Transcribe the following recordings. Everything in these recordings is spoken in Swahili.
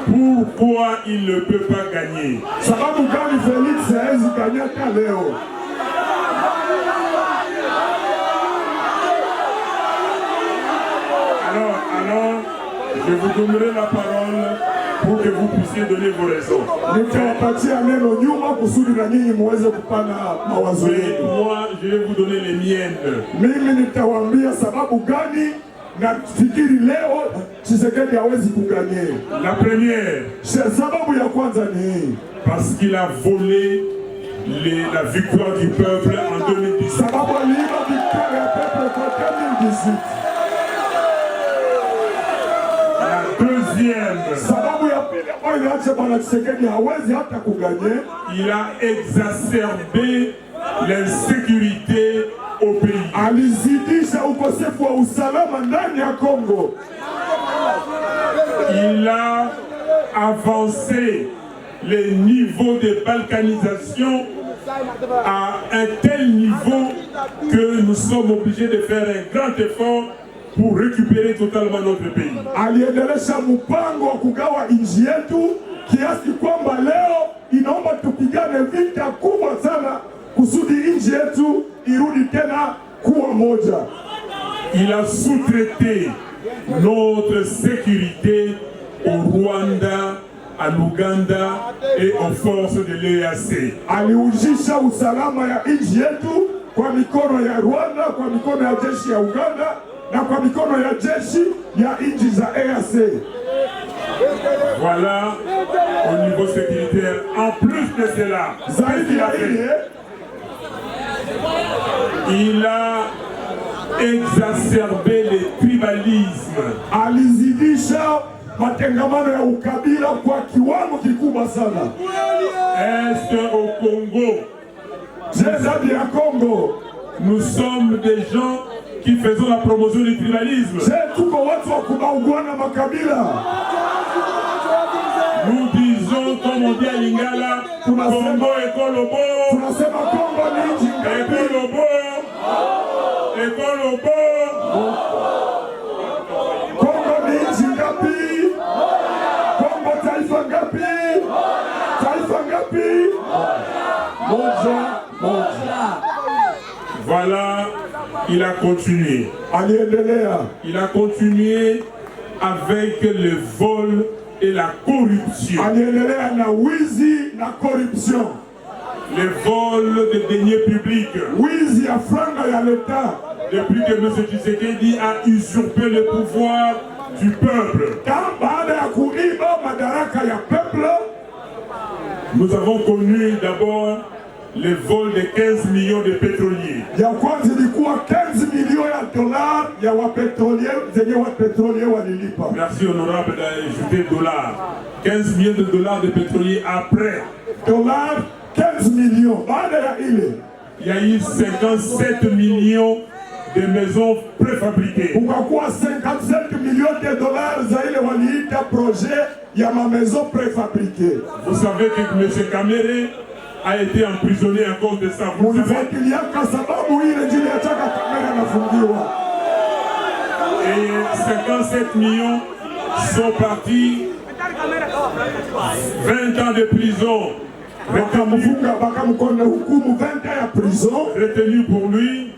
Pourquoi il ne peut pas gagner? Sababu gani Félix hawezi kanyata leo? Alors, je vous donnerai la parole pour que vous puissiez donner vos raisons. Nitawapatia neno nyuma kusudi na nyinyi muweze kupana mawazo yenu. Moi, je vais vous donner les miennes. Mimi nitawaambia sababu gani na fikiri leo Tshisekedi hawezi kuganye. La première, sababu ya kwanza ni parce qu'il a volé la victoire du peuple en 2018. Sababu aliiba victoire ya peuple kwa 2018. La deuxième, sababu ya pili ambayo inaacha bwana Tshisekedi hawezi hata kuganye, il a exacerbé l'insécurité au pays. Alizidisha ukosefu wa usalama ndani ya Kongo. Il a avancé les niveaux de balkanisation à un tel niveau que nous sommes obligés de faire un grand effort pour récupérer totalement notre pays. Aliendelesha mpango wa kugawa nchi yetu kiasi kwamba leo inaomba tupigane vita kubwa sana kusudi nchi yetu irudi tena kuwa moja. Il a sous-traité notre sécurité au Rwanda, à l'Ouganda et aux forces de l'EAC. Aliujisha usalama ya nchi yetu kwa mikono ya Rwanda, kwa mikono ya jeshi ya Uganda na kwa mikono ya jeshi ya nchi za EAC. Voilà au niveau sécuritaire. En plus de cela, il a exacerbé le tribalisme. Alizidisha matengamano ya ukabila kwa kiwango kikubwa sana. Est au Congo, Congo, nous sommes des gens qui faisons la promotion du tribalisme. Nous disons, comme on dit à Lingala, Congo et Kolobo, et Kolobo, et Kolobo. Congo ni nchi ngapi? Congo taifa ngapi? Taifa ngapi? Moja, moja. Voilà, il a continué. Il a continué avec le vol et la corruption. Le vol des deniers publics. Depuis que M. Tshisekedi a usurpé le pouvoir du peuple. Nous avons connu d'abord le vol de 15 millions de pétroliers. Ya kwanza ilikuwa 15 milioni ya dollars ya wapetrolier walilipa. Merci honorable d'ajouter dollars. 15 millions de dollars de pétroliers après. Dollars 15 millions. Baada ya ile, il y a eu 57 millions de maisons préfabriquées. Kukakuwa 57 millions de dollars za ile waliita projet ya ma maison préfabriquées. Vous savez que M. Kamere a été emprisonné à cause de ça. Vous savez? Et 57 millions sont partis. 20 ans de prison. Retenu pour lui.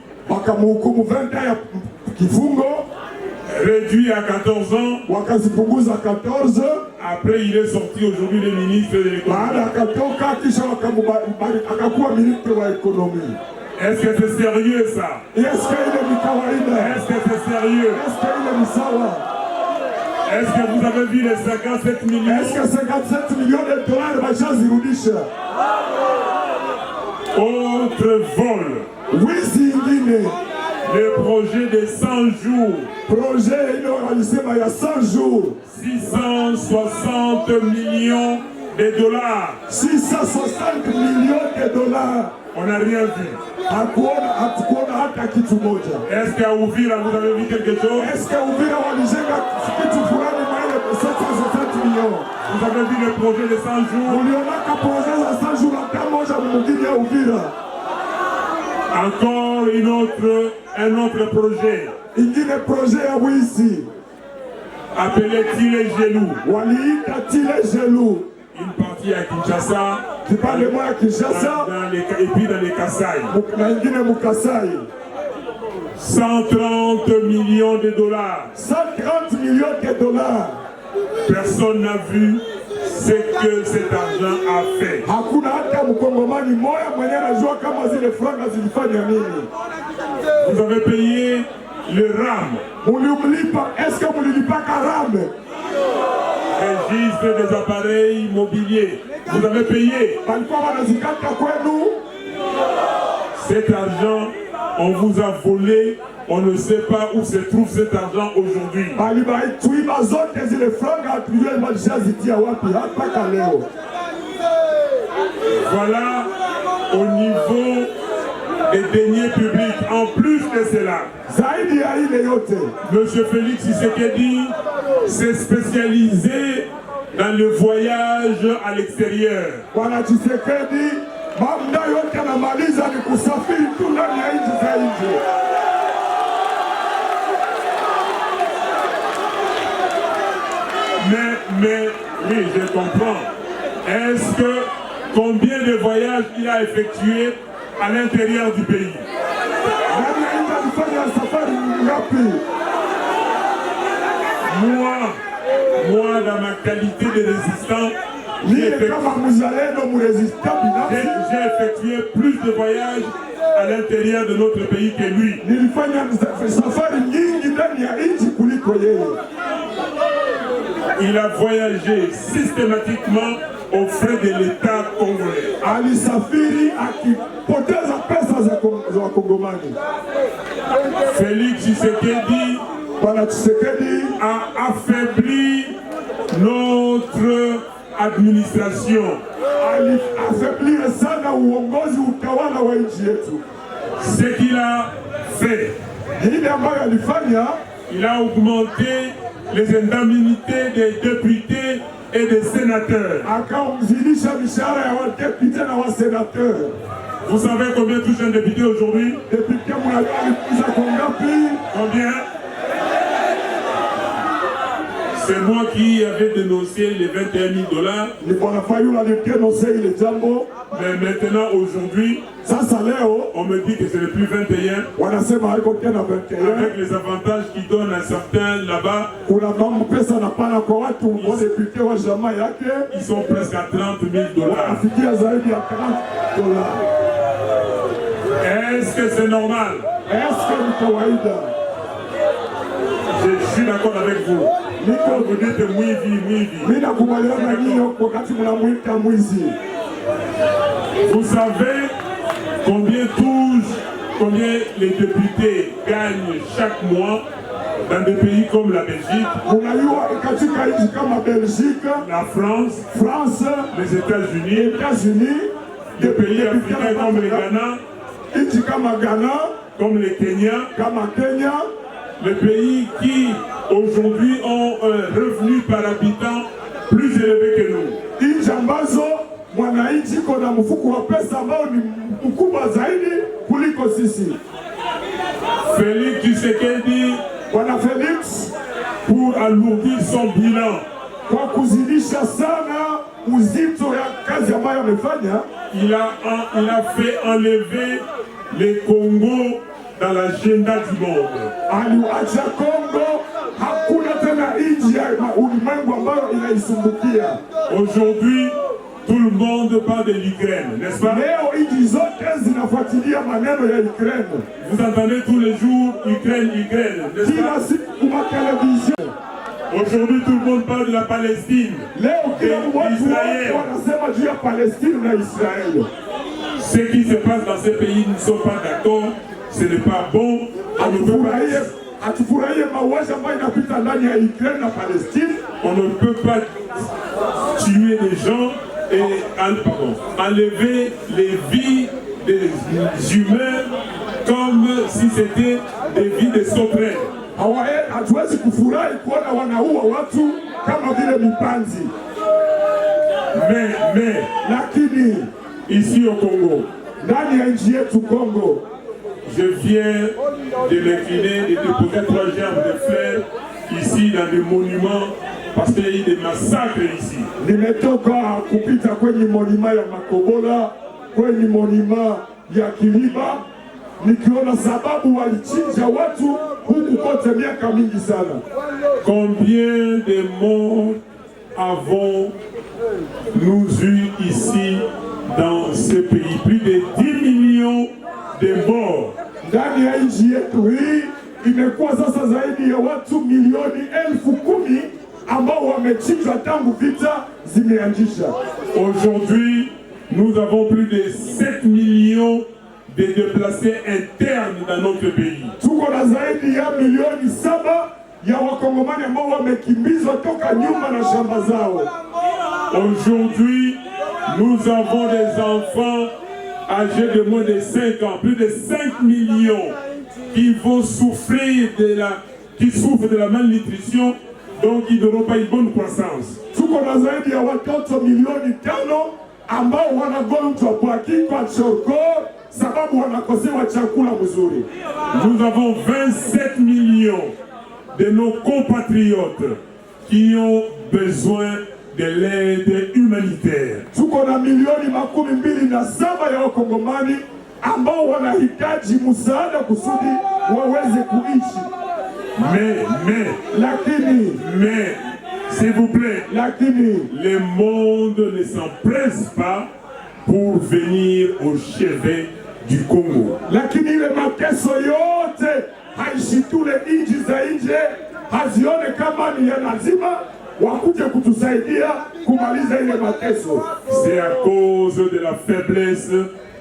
Réduit à 14 ans. Après, il est sorti aujourd'hui le ministre de l'économie. Est-ce que c'est sérieux ça? Est-ce que c'est sérieux? Est-ce que vous avez vu les 57 millions? Est-ce que 57 millions de dollars autre vol. Le projet de 100 jours. Projet réalisé il y a 100 jours. 660 millions de dollars. 660 millions de dollars. On n'a rien vu. Est-ce qu'à Uvira vous avez vu quelque chose? Est-ce qu'à Uvira vous avez vu le projet de 100 jours? Encore un autre projet. appelé Tile-Gelou. waliita Tile-Gelou. Une partie à Kinshasa, Kipande moja Kinshasa, et puis dans les Kasaï. na ingine Mukasai. 130 millions de dollars. 130 millions de dollars. Personne n'a vu ce que cet argent a fait. Hakuna hata mkongomani moya mwenye anajua kama zile franga zilifanya nini. Vous avez payé le RAM. Mulimlipa, est-ce que mulilipa RAM? Registre des appareils mobiliers. Vous avez payé. Balikuwa wanazikata kwenu. Cet argent, on vous a volé. On ne sait pas où se trouve cet argent aujourd'hui. Balibaituiba zote zile franga hatujue malishazitia wapi hata leo. Voilà au niveau des deniers publics. En plus de cela, Zaidi ya ile yote, M. Félix Tshisekedi s'est spécialisé dans le voyage à l'extérieur. Bwana Tshisekedi mamda yote anamaliza ni kusafiri tu ndani ya nchi za nje. Mais, oui, je comprends. Est-ce que combien de voyages il a effectué à l'intérieur du pays? Moi, dans ma qualité de résistant, j'ai effectué plus de voyages à l'intérieur de notre pays que lui. Il a voyagé systématiquement aux frais de l'État congolais. Félix Tshisekedi a affaibli notre administration. Ce qu'il a fait, il a augmenté les indemnités des députés et des sénateurs. Vous savez combien touche un député aujourd'hui? Combien? C'est moi qui avais dénoncé les 21 000 dollars. Mais maintenant, aujourd'hui, on me dit que ce n'est plus 21. Avec les avantages qu'ils donnent à certains là-bas, ils sont presque à 30 000 dollars. Est-ce que c'est normal? Je suis d'accord avec vous. Quand vous dites vous savez combien les députés gagnent chaque mois dans des pays comme la Belgique, la France, les États-Unis, des pays africains comme le Ghana, comme le Kenya, les pays qui aujourd'hui ont un revenu par habitant plus élevé que nous. Félix Tshisekedi, pour alourdir son bilan, il a fait enlever les Congos dans l'agenda du monde. Aujourd'hui, tout le monde parle de l'Ukraine, n'est-ce pas? Vous entendez tous les jours Ukraine, n'est-ce pas? Aujourd'hui, tout le monde parle de la Palestine et d'Israël. Ce qui se passe dans ces pays ne sont pas d'accord, ce n'est pas bon. On ne peut pas tuer des gens et enlever les vies des humains comme si c'était des vies de sauterelles. Mais ici au Congo, je viens de m'incliner et de déposer 3 gerbes de fleurs ici dans des monuments parce qu'il y a eu des massacres ici. Nimetoka kupita kwenye monima ya Makobola, kwenye monima ya Kiliba, nikiona sababu walichinja watu huku kote miaka mingi sana. Combien de morts avons-nous eu ici dans ce pays? Plus de 10 millions de morts. Ndani ya nchi yetu hii imekuwa sasa zaidi ya watu milioni 10,000 ambao wamechinjwa tangu vita zimeanzisha. Aujourd'hui, nous avons plus de 7 millions de déplacés internes dans notre pays. Tuko na zaidi ya milioni 7 ya wakongomani ambao wamekimbizwa toka nyumba na shamba zao. Aujourd'hui, nous avons des enfants âgés de moins de 5 ans, plus de 5 millions qui vont souffrir qui souffrent de la malnutrition, donc ils n'auront pas une bonne croissance. Tuko na zaidi ya watoto milioni 5 ambao wanagonjwa bwaki kwa choroko sababu wanakosewa chakula mzuri. Nous avons 27 millions de nos compatriotes qui ont besoin de l'aide humanitaire. Tuko na milioni 27 ya wakongomani ambao wanahitaji msaada kusudi waweze kuishi. Mais, s'il vous plaît, le monde ne s'empresse pas pour venir au chevet du Congo. Lakini ile mateso yote haishitule nchi za nje, hazione kama ni ya lazima wakuje kutusaidia kumaliza ile mateso. C'est à cause de la faiblesse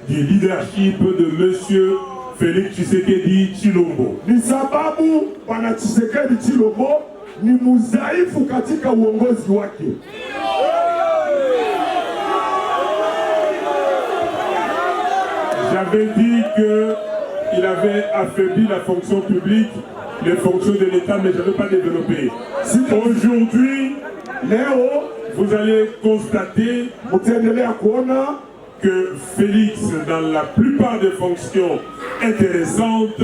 du leadership de Monsieur Félix Tshisekedi Tshilombo. Ni sababu Bwana Tshisekedi Tshilombo ni mudhaifu katika uongozi wake. J'avais dit qu'il avait affaibli la fonction publique, les fonctions de l'État, mais je n'avais pas développé. Aujourd'hui, vous allez constater que Félix, dans la plupart des fonctions intéressantes,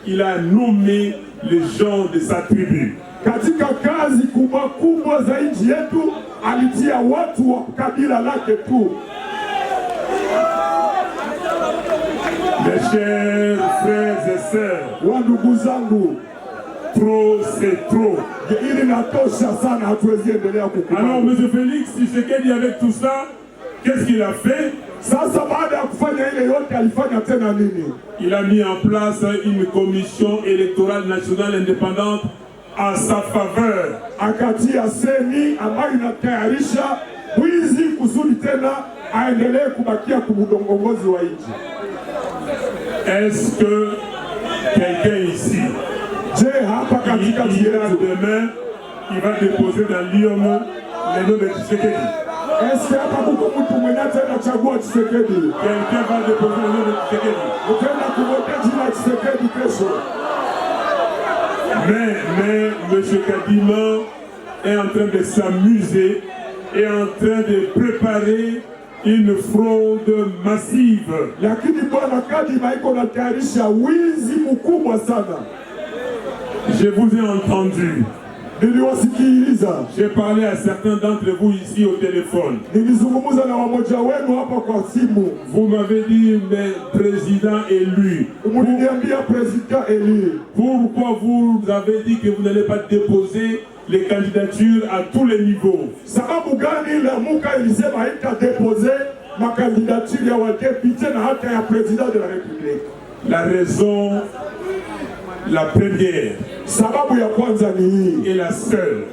il a nommé les gens de sa tribu. Katika kazi kubwa za nchi yetu alitia watu wa kabila lake tu. Mes chers frères et sœurs, wandugu zangu, trop c'est trop. Ili natosha sana, hatuwezi endelea kukubali. Alors M. Félix Tshisekedi, avec tout ça, qu'est-ce qu'il a fait? Sasa baada ya kufanya ile yote alifanya tena nini? Il a mis en place une commission électorale nationale indépendante en sa faveur. Akatia seni ambayo inatayarisha wizi kusudi tena aendelee kubakia kumudongongozi wa nchi. Est-ce que quelqu'un ici, demain, il va déposer dans l'urne les noms de Tshisekedi? Est-ce que quelqu'un va déposer le nom de Tshisekedi? Mais M. Kadima est en train de s'amuser, est en train de préparer une fraude massive. Je vous ai entendu. J'ai parlé à certains d'entre vous ici au téléphone. Vous m'avez dit, mais président élu. Pourquoi vous avez dit que vous n'allez pas déposer les candidatures à tous les niveaux? La raison, la première et la seule,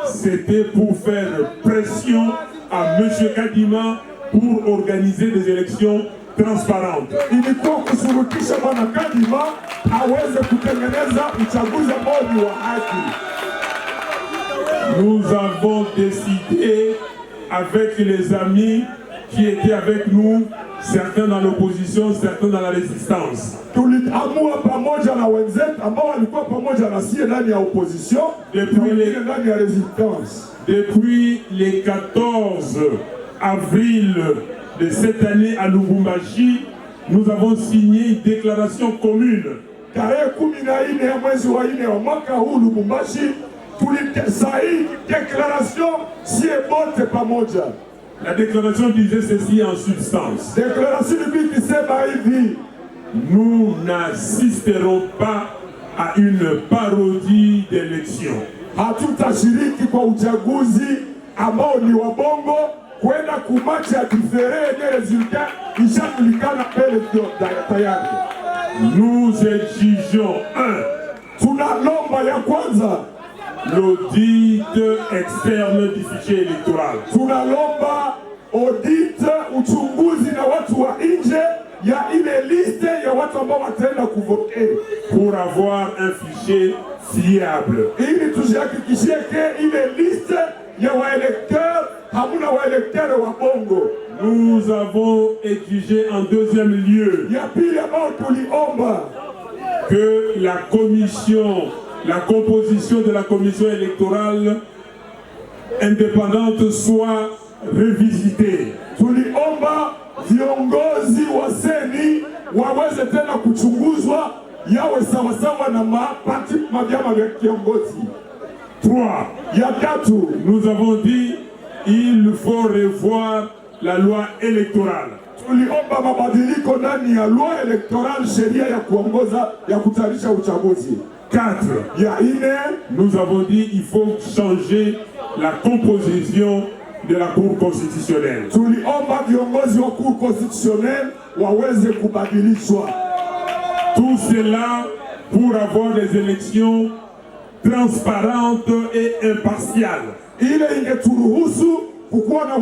c'était pour faire pression à M. Kadima pour organiser des élections transparentes. Nous avons décidé avec les amis qui étaient avec nous, certains dans l'opposition, certains dans la résistance. Depuis les 14 avril de cette année à Lubumbashi, nous avons signé une déclaration commune. tarehe 14 ya mwezi wa 4 wa mwaka huu Lubumbashi, tulisaini declaration sie bote pamoja. La déclaration disait ceci en substance. Declaration ikisema hivi: nous n'assisterons pas à une parodie d'élection. Hatutashiriki kwa uchaguzi ambao ni wa bongo, kwenda kumachi ya difere yenye resultat ishajulikana mbele tayari. Nous exigeons tunalomba ya kwanza l'audit externe du fichier électoral. Tunalomba audit, uchunguzi na watu wa nje ya ile liste ya watu ambao wataenda kuvote, pour avoir un fichier fiable. Ili tujihakikishie ke ile liste ya waelekteur hamuna waelekteur wa bongo. Nous avons exigé en deuxième lieu ya pili ambao tuliomba que la composition de la commission électorale indépendante soit revisitée. Tuliomba viongozi wa seni waweze tena kuchunguzwa, yawe sawasawa na vyama vya kiongozi. 3. Ya tatu, nous avons dit il faut revoir la loi électorale. Tuliomba mabadiliko ndani ya loi électorale, sheria ya kuongoza ya kutayarisha uchaguzi. 4. Ya ine, nous avons dit il faut changer la composition de la Cour constitutionnelle. Tuliomba viongozi wa Cour constitutionnelle waweze kubadilishwa. Tout cela pour avoir des élections transparentes et impartiales. Ile ingeturuhusu kukuwa na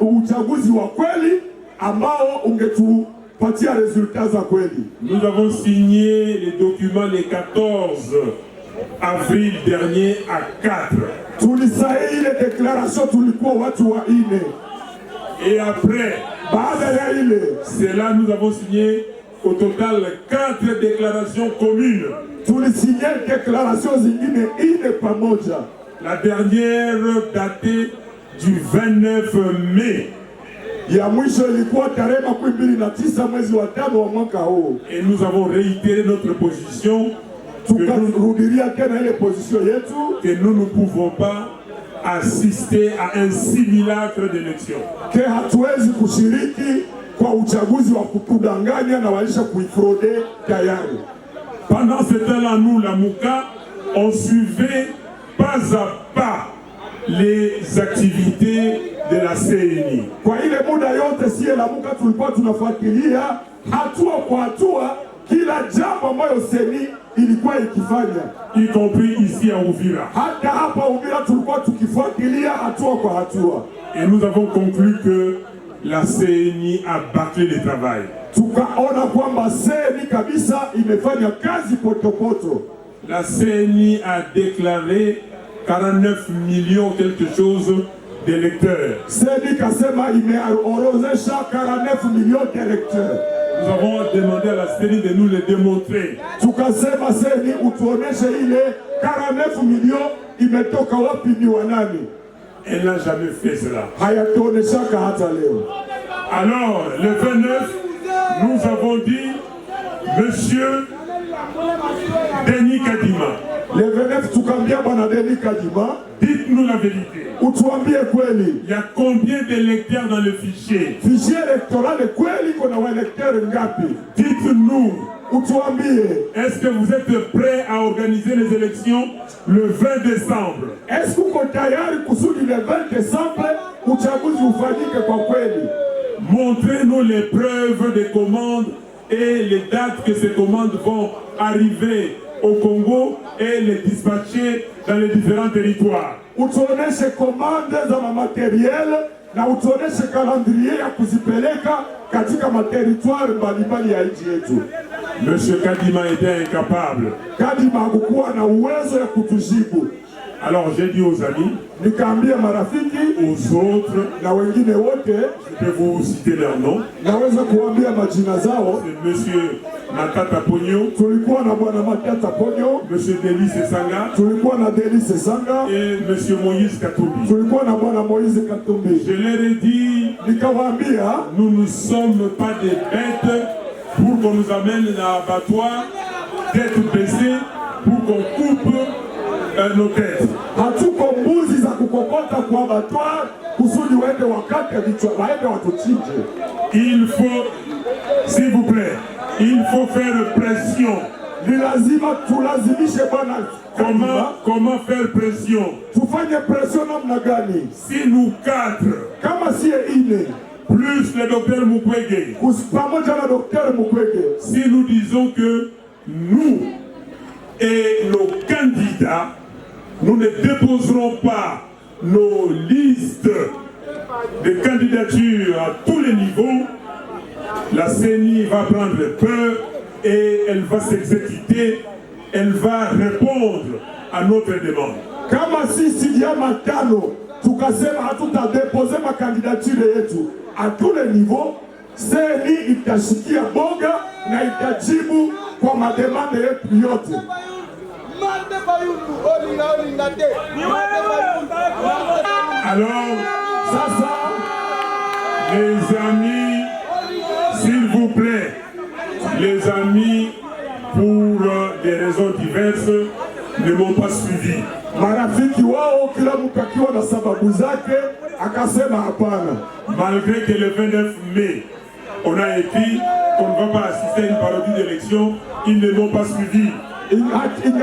uchaguzi wa kweli ambao ungetupatia resultat za kweli. Nous avons signé les documents le 14 avril dernier à 4. Tulisaini ile déclaration, tulikuwa watu wa 4. Et après, baada ya ile, cela nous avons signé au total 4 déclarations communes. Tulisigné déclaration zingine 4 pamoja. La dernière datée du 29 mai. Ya mwisho ilikuwa tarehe 29 mwezi wa 5 wa mwaka huu. Et nous avons réitéré notre position tukarudilia tena ile position yetu que nous ne pouvons pas assister à un simulacre d'élection. Que hatuwezi kushiriki kwa uchaguzi wa kutudanganya na walisha kuifraude tayari. Pendant ce temps-là, nous, la Mouka, on suivait pas à pas les activités de la CENI. Kwa ile muda yote sie la Mouka tulikuwa tunafuatilia hatua kwa hatua kila jambo ambayo CENI ilikuwa ikifanya, y compris ici à Uvira. Hata hapa Uvira tulikuwa tukifuatilia hatua kwa hatua. Et nous avons conclu que la CENI a bâclé le travail. Tukaona kwamba CENI kabisa imefanya kazi potopoto. La CENI a déclaré 49 millions quelque chose d'électeurs. CENI kasema imeorozesha 49 millions d'électeurs. Nous avons demandé à la CENI de nous le démontrer. Tukasema CENI utuoneshe ile 49 millions imetoka wapi, ni wanani? Elle n'a jamais fait cela. Hayatuoneshaka hata leo. Alors, le 29, nous avons dit, Monsieur Denis Kadima. Le 29 tukambia bwana Denis Kadima, dites-nous la vérité. Utuambie kweli. Il y a combien d'électeurs dans le fichier? Fichier électoral kweli kuna waelecteurs ngapi? Dites-nous. Utuambie. Est-ce que vous êtes prêts à organiser les élections le 20 décembre? Est-ce que uko tayari kusudi le 20 décembre uchaguzi ufanyike kwa kweli? Montrez-nous les preuves des commandes et les dates que ces commandes vont arriver au Congo et les dispatcher dans les différents territoires. Utuoneshe commande za materiel na utuoneshe calendrier ya kuzipeleka katika materitoire mbalimbali ya nchi yetu. Monsieur Kadima était incapable. Kadima hakuwa na uwezo ya kutujibu. Alors j'ai dit aux amis, nikaambia marafiki, aux autres, na wengine wote, je peux vous citer leurs noms. Naweza kuambia majina zao. C'est Monsieur Matata Pogno. Tulikuwa na bwana Matata Pogno. Monsieur Delis Sanga. Tulikuwa na Delis Sanga. Et Monsieur Moïse Katumbi. Tulikuwa na bwana Moïse Katumbi. Je leur ai dit, nikawaambia, nous ne sommes pas des bêtes pour qu'on nous amène à l'abattoir tête baissée pour qu'on coupe nos têtes. Hatuko mbuzi za kukokota kwa abattoir kusudi waende wakate vichwa, waende watuchinje. Il faut, s'il vous plaît, il faut faire pression. Ni lazima tulazimishe bwana. Comment faire pression? Tufanye pression namna gani? Si nous quatre, Kama sie ine, plus le docteur Mukwege, pamoja na Dr. Mukwege, si nous disons que nous et nos candidats, nous ne déposerons pas nos listes de candidature à tous les niveaux, la CENI va prendre peur et elle va s'exécuter, elle va répondre à notre demande. kama sisi vyama tano tukasema hatutadepose makandidature yetu à tous les niveaux, CENI itashikia boga na itajibu kwa mademande yetu yote. Alors, les amis, s'il vous plaît, les amis, pour des raisons diverses, ne m'ont pas suivi. Marafiki wao kila mtu akiwa na sababu zake akasema hapana. Malgré que le 29 mai, on a écrit qu'on ne va pas assister à une parodie d'élection, ils ne m'ont pas suivi.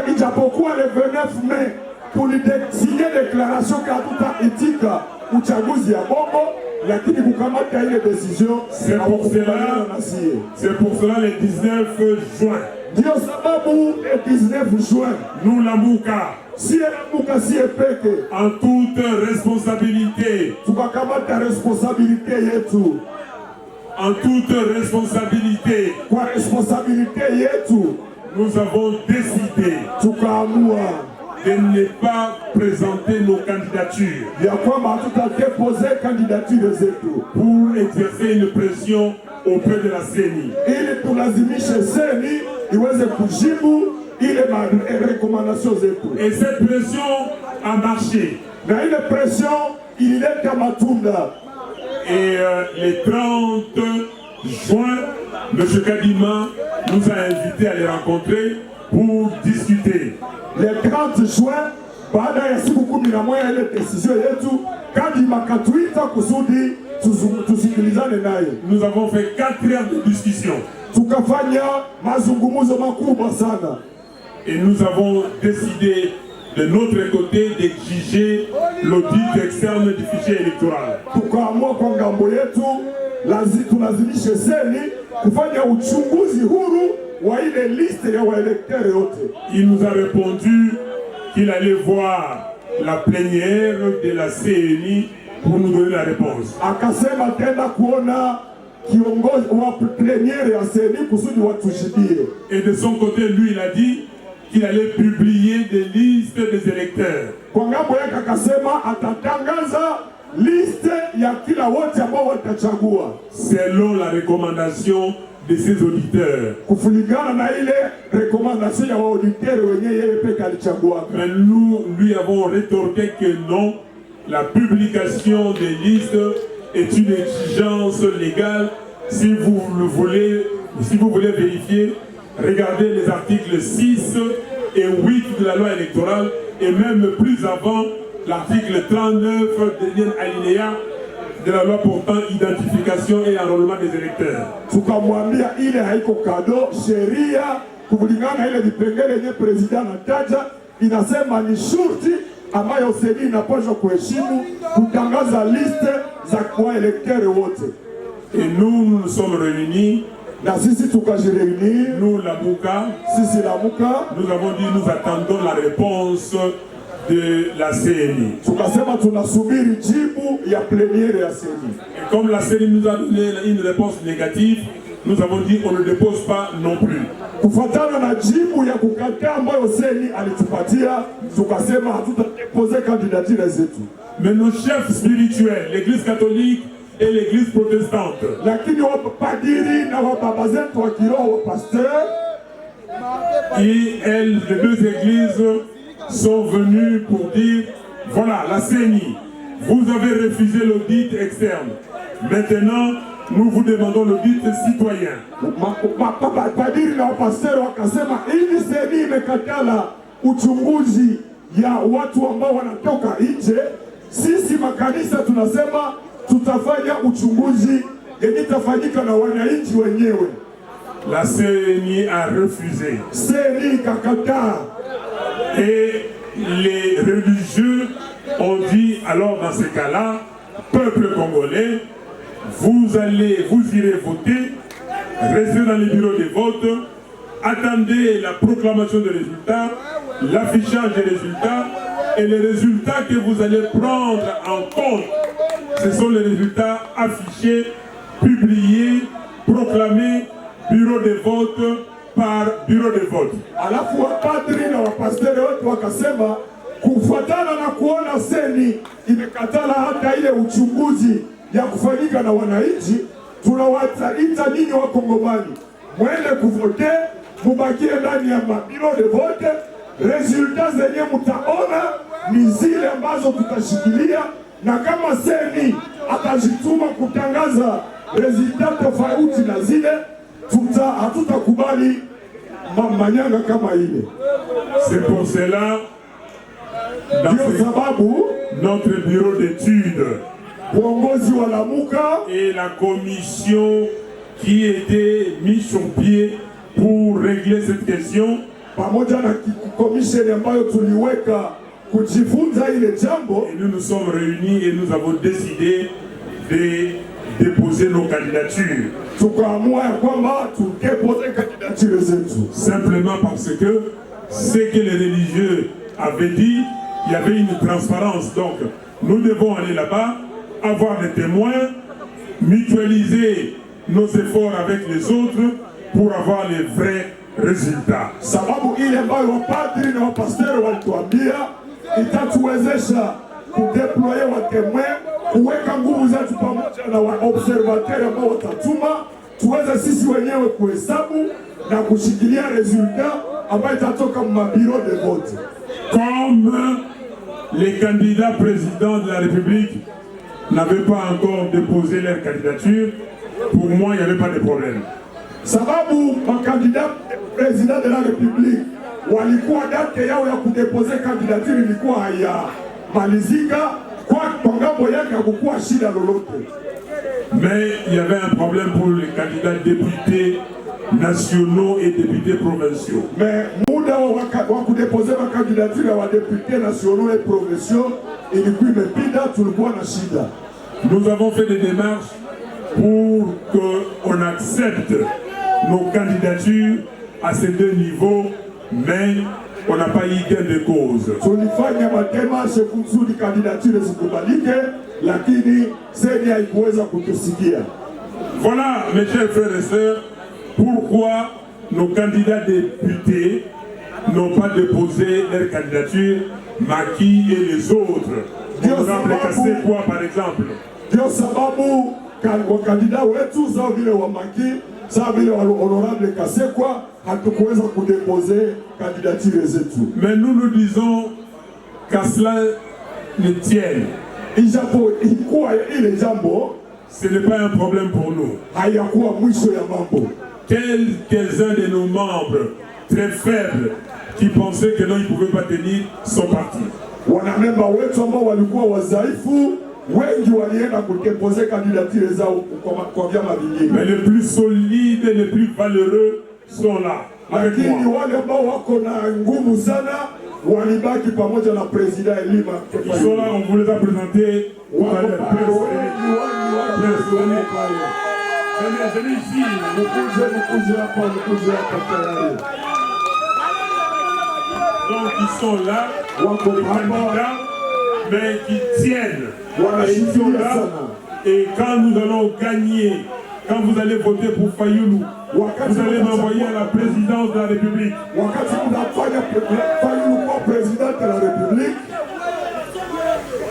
Ijapokuwa le 29 mai tulisigné déclaration que hatutaitika uchaguzi ya bongo, lakini kukamata ile décision. C'est pour cela le 19 juin. Ndio sababu le 19 juin nous Lamuka, si Lamuka si peke, en toute responsabilité, tukakamata responsabilité yetu, en toute responsabilité, kwa responsabilité yetu, nous avons décidé tukaamua de ne pas présenter nos candidatures ya kwamba tutadeposer candidature zetu pour exercer une pression auprès de la CENI. Ili tulazimishe CENI iweze kujibu ile recommandation zetu. Et cette pression a marché. Na ile pression ilileta matunda. Et le 30 juin, M. Kadima nous a invités à les rencontrer pour discuter. Le 30 juin, baada ya siku 11 ile decision yetu, Kadima katuita kusudi tusikilizane naye. Nous avons fait 4 heures de discussion. Tukafanya mazungumzo makubwa sana. Et nous avons décidé de notre côté d'exiger l'audit externe du fichier électoral. Tukaamua kwa ngambo yetu tulazimishe CENI kufanya uchunguzi huru wa ile liste ya waelekteri yote. Il nous a répondu qu'il allait voir la plénière de la CENI pour nous donner la réponse. Akasema tena kuona kiongozi wa plénière ya CENI kusudi watujibie. Et de son côté, lui, il a dit qu'il allait publier des listes des électeurs. Kwa ngambo yake akasema atatangaza liste ya kila wote ambao watachagua selon la recommandation de ses auditeurs. Kufuligana na ile recommandation ya auditeurs wenye yeye peke alichagua. Mais nous lui avons rétorqué que non, la publication des listes est une exigence légale. Si vous voulez vérifier, regardez les articles 6 et 8 de la loi électorale et même plus avant l'article 39 dernier alinéa de la loi portant identification et enrôlement des électeurs. Tukamwambia ile haiko kado, sheria kulingana ile vipengele yenye president anataja inasema ni shurti ambayo CENI inapaswa kuheshimu kutangaza liste za waelekteri wote. Et nous nous sommes réunis. Na sisi tukajireunir, nous Lamuka, sisi Lamuka, nous avons dit nous attendons la réponse de la CENI. Tukasema tunasubiri jibu ya plénière ya CENI. Et comme la CENI nous a donné une réponse négative, nous avons dit on ne dépose pas non plus. Kufuatana na jibu ya kukataa ambayo CENI alitupatia, tukasema hatutadepose candidature zetu. Mais nos chefs spirituels, l'Église catholique et l'Église protestante, lakini wapadiri na wababa zetu wa kiroho wa pasteur, et elles, les deux églises, sont venues pour dire voilà, la CENI, vous avez refusé l'audit externe. Maintenant, nous vous demandons l'audit citoyen. Padiri na wapasteri wakasema hivi seni imekatala uchunguzi ya watu ambao wanatoka nje. Sisi makanisa tunasema tutafanya uchunguzi yenye itafanyika na wananchi wenyewe. La CENI a refusé. CENI kakata. Et les religieux ont dit, alors dans ces cas-là, peuple congolais, vous irez voter, restez dans les bureaux de vote, attendez la proclamation des résultats, l'affichage des résultats, et les résultats que vous allez prendre en compte, ce sont les résultats affichés, publiés, proclamés, bureau de vote par bureau de vote. Alafu wapadri na wapasteri wote wakasema kufuatana na kuona seni imekatala hata ile uchunguzi ya kufanyika na wananchi, tunawaita nyinyi Wakongomani mwende kuvote, mubakie ndani ya bureau de vote. Resulta zenye mutaona ni zile ambazo tutashikilia, na kama seni atajituma kutangaza resulta tofauti na zile, hatutakubali manyanga kama ile. C'est pour cela, notre bureau d'études et la commission qui était mise sur pied pour régler cette question, et nous nous sommes réunis et nous avons décidé de déposer nos candidatures. Simplement parce que ce que les religieux avaient dit, il y avait une transparence. Donc, nous devons aller là-bas, avoir des témoins, mutualiser nos efforts avec les autres pour avoir les vrais résultats. Sababu ile ambayo wapadri na wapasteri walituambia itatuwezesha kudeploye watemwe, kuweka nguvu zetu pamoja na waobservateri ambao watatuma, tuweze sisi wenyewe kuhesabu na kushikilia resultat ambayo itatoka mabiro de vote. Comme les candidats présidents de la République n'avaient pas encore déposé leur candidature, pour moi il n'y avait pas de problème. Sababu makandida président de la République walikuwa date yao ya kudepose candidature ilikuwa hayamalizika, kwa ngambo yake hakukuwa shida lolote. Mais il y avait un problème pour les candidats députés nationaux et députés provinciaux. Mais muda wa kudepose ma candidature wa députés nationaux et provinciaux ilikuwa imepita, tulikuwa na shida. Nous avons fait des démarches pour qu'on accepte nos candidatures à ces deux niveaux, mais on n'a pas eu gain de cause. Tulifanya mademarshe kusudi candidature zikubalike, lakini seni haikuweza kutusikia. Voilà, mes chers frères et sœurs, pourquoi nos candidats députés n'ont pas déposé leur candidature, Macky et les autres. Honorable Kasekwa par exemple. Ndio sababu wakandida wetu sawa vile wa Macky, sawa vile wa Honorable Kasekwa hatukuweza kudepose candidature zetu. Mais nous nous disons qu'à cela ne tienne. Ijapo ikuwa ile jambo, ce n'est pas un problème pour nous. Hayakuwa mwisho ya mambo. Quelques-uns de nos membres très faibles qui pensaient que non, ils ne pouvaient pas tenir sont partis. Wanamemba wetu ambao walikuwa wadhaifu wengi walienda kudepose candidature zao kwa vyama vingine. Mais les plus solides et les plus valeureux sont là avec moi. Lakini wale ambao wako na nguvu sana walibaki pamoja na président Elima. Ils sont là, on vous les a présentés. Venez ici. Donc ils sont là, les candidats, mais qui tiennent. Ils sont là, et quand nous allons gagner, quand vous allez voter pour Fayoulou, vous allez m'envoyer à la présidence de la République.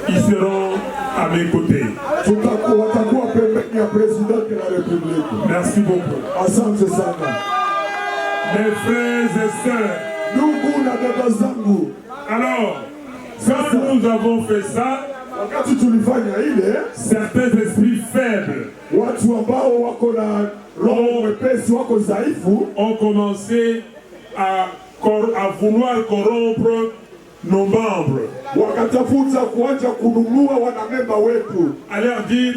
Ils seront à mes côtés. Merci beaucoup. Mes frères et sœurs, alors, quand nous avons fait ça, certains esprits faibles watu ambao wako na roho mwepesi, wako dhaifu, ont commencé à vouloir corrompre nos membres. Wakatafuta kuanza kununua wanamemba wetu. À leur dire,